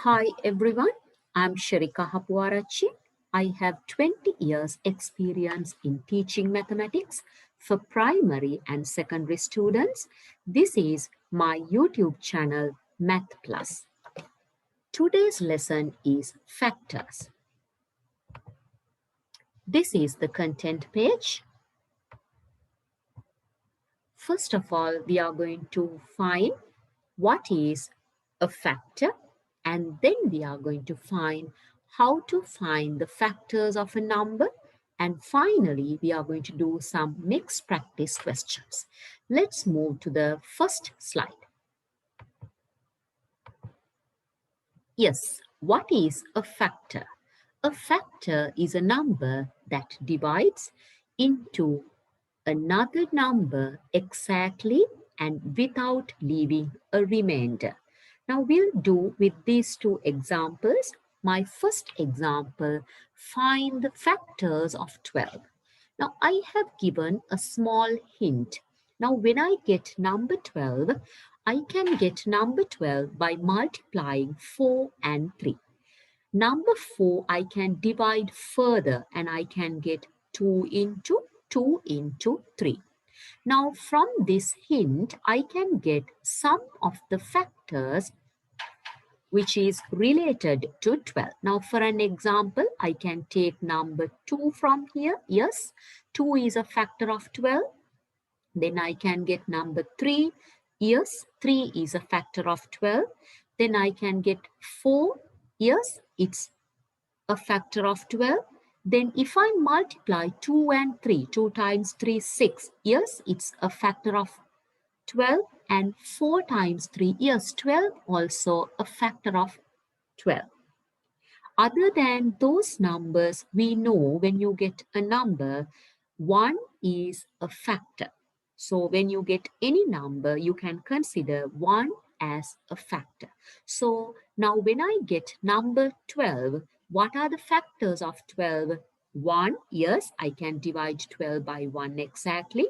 Hi everyone, I'm Sherika Hapuarachchi. I have 20 years experience in teaching mathematics for primary and secondary students. This is my YouTube channel Math Plus. Today's lesson is factors. This is the content page. First of all, we are going to find what is a factor, and then we are going to find how to find the factors of a number, and finally we are going to do some mixed practice questions. Let's move to the first slide. Yes, what is a factor? A factor is a number that divides into another number exactly and without leaving a remainder. Now we'll do with these two examples. My first example, find the factors of 12. Now I have given a small hint. Now when I get number 12, I can get number 12 by multiplying 4 and 3. Number 4, I can divide further and I can get 2 into 3. Now from this hint, I can get some of the factors which is related to 12. Now for an example, I can take number 2 from here. Yes, 2 is a factor of 12. Then I can get number 3. Yes, 3 is a factor of 12. Then I can get 4. Yes, it's a factor of 12. Then if I multiply 2 and 3, 2 times 3, 6. Yes, it's a factor of 12, and 4 times 3, yes, 12, also a factor of 12. Other than those numbers, we know when you get a number, 1 is a factor. So when you get any number, you can consider 1 as a factor. So now when I get number 12, what are the factors of 12? 1, yes, I can divide 12 by 1 exactly.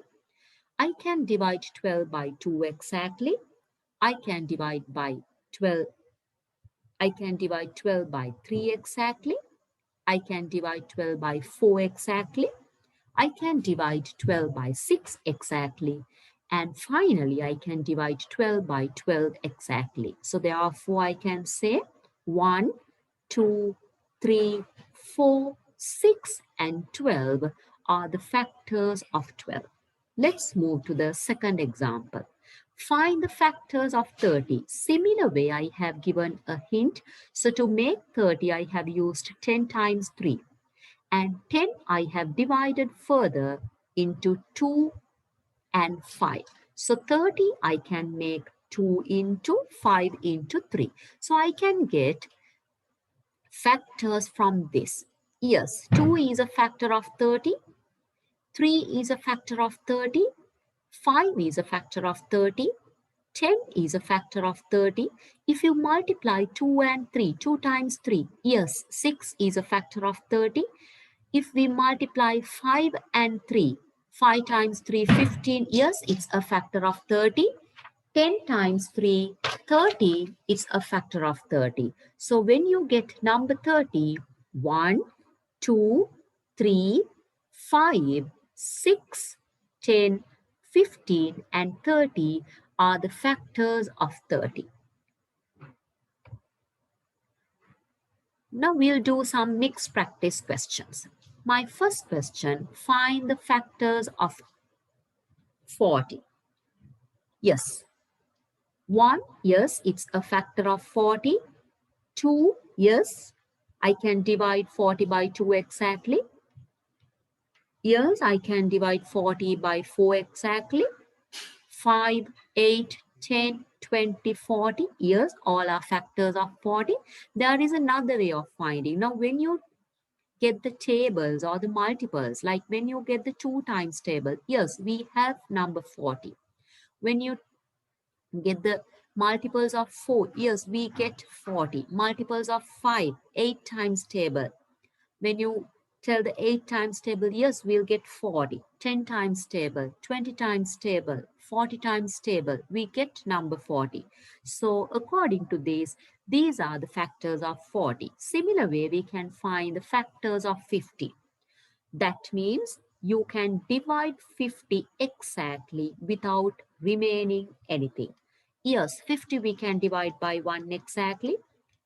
I can divide 12 by 2 exactly. I can divide 12 by 3 exactly. I can divide 12 by 4 exactly. I can divide 12 by 6 exactly. And finally, I can divide 12 by 12 exactly. So therefore, I can say 1, 2, 3, 4, 6, and 12 are the factors of 12. Let's move to the second example. Find the factors of 30. Similar way, I have given a hint. So to make 30, I have used 10 times 3. And 10 I have divided further into 2 and 5. So 30 I can make 2 into 5 into 3. So I can get factors from this. Yes, 2 is a factor of 30. 3 is a factor of 30. 5 is a factor of 30. 10 is a factor of 30. If you multiply 2 and 3, 2 times 3, yes, 6 is a factor of 30. If we multiply 5 and 3, 5 times 3, 15, yes, it's a factor of 30. 10 times 3, 30, it's a factor of 30. So when you get number 30, 1, 2, 3, 5, 6, 10, 15, and 30 are the factors of 30. Now we'll do some mixed practice questions. My first question, find the factors of 40. Yes. 1, yes, it's a factor of 40. 2, yes, I can divide 40 by 2 exactly. Yes, I can divide 40 by 4 exactly. 5, 8, 10, 20, 40. Yes, all are factors of 40. There is another way of finding. Now, when you get the tables or the multiples, like when you get the 2 times table, yes, we have number 40. When you get the multiples of 4, yes, we get 40. Multiples of 5, 8 times table. When you tell the 8 times table, yes, we'll get 40. 10 times table, 20 times table, 40 times table, we get number 40. So according to this, these are the factors of 40. Similar way, we can find the factors of 50. That means you can divide 50 exactly without remaining anything. Yes, 50 we can divide by 1 exactly.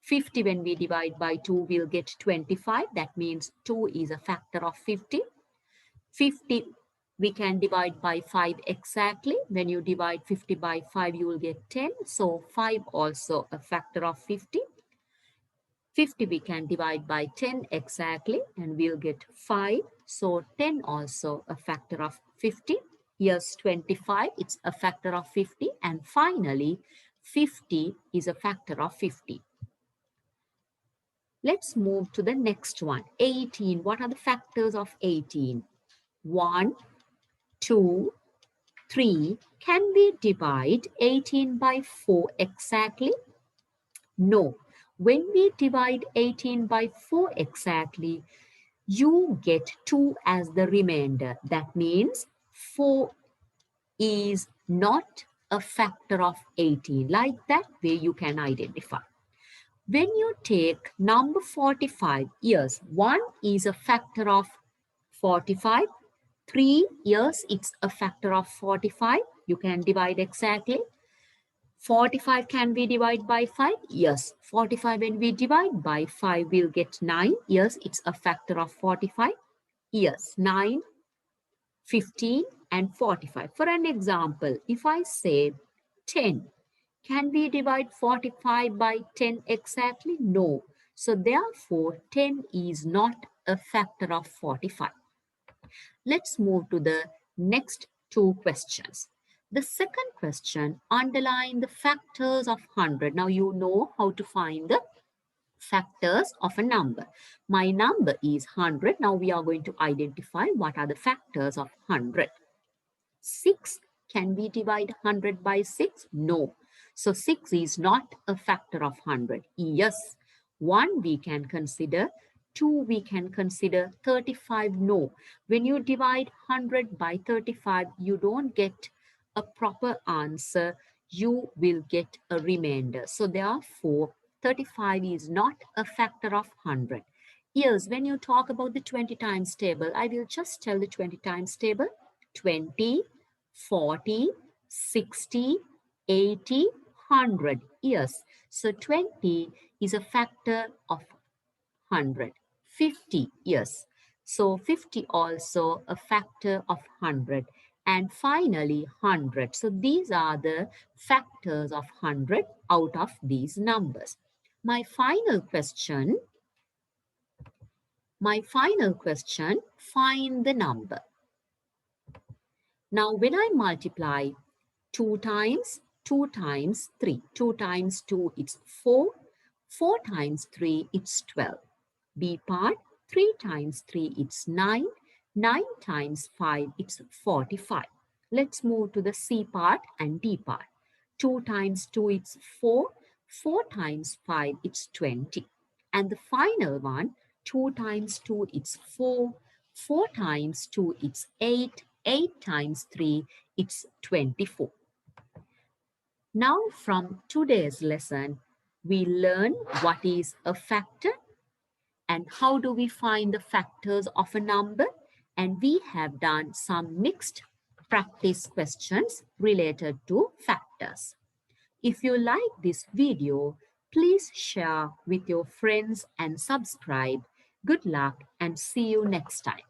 50 when we divide by 2, we'll get 25. That means 2 is a factor of 50. 50 we can divide by 5 exactly. When you divide 50 by 5, you will get 10. So 5 also a factor of 50. 50 we can divide by 10 exactly and we'll get 5. So 10 also a factor of 50. Here's 25, it's a factor of 50. And finally, 50 is a factor of 50. Let's move to the next one. 18. What are the factors of 18? 1, 2, 3. Can we divide 18 by 4 exactly? No. When we divide 18 by 4 exactly, you get 2 as the remainder. That means 4 is not a factor of 18. Like that way you can identify. When you take number 45, yes, 1 is a factor of 45. 3, yes, it's a factor of 45. You can divide exactly. 45 can we divide by 5? Yes. 45 when we divide by 5, we'll get 9. Yes, it's a factor of 45. Yes, 9, 15 and 45. For an example, if I say 10, can we divide 45 by 10 exactly? No. So therefore, 10 is not a factor of 45. Let's move to the next two questions. The second question, underline the factors of 100. Now you know how to find the factors of a number. My number is 100. Now we are going to identify what are the factors of 100. 6, can we divide 100 by 6? No. So 6 is not a factor of 100. Yes. 1 we can consider, 2 we can consider, 35 no. When you divide 100 by 35, you don't get a proper answer. You will get a remainder. So therefore, 35 is not a factor of 100. Yes, when you talk about the 20 times table, I will just tell the 20 times table. 20, 40, 60, 80, 100. Yes. So 20 is a factor of 100. 50. Yes. So 50 also a factor of 100. And finally 100. So these are the factors of 100 out of these numbers. My final question, find the number. Now when I multiply 2 times 3. 2 times 2, it's 4. 4 times 3, it's 12. B part, 3 times 3, it's 9. 9 times 5, it's 45. Let's move to the C part and D part. 2 times 2, it's 4. 4 times 5, it's 20. And the final one, 2 times 2, it's 4. 4 times 2, it's 8. 8 times 3, it's 24. Now from today's lesson, we learn what is a factor and how do we find the factors of a number, and we have done some mixed practice questions related to factors. If you like this video, please share with your friends and subscribe. Good luck and see you next time.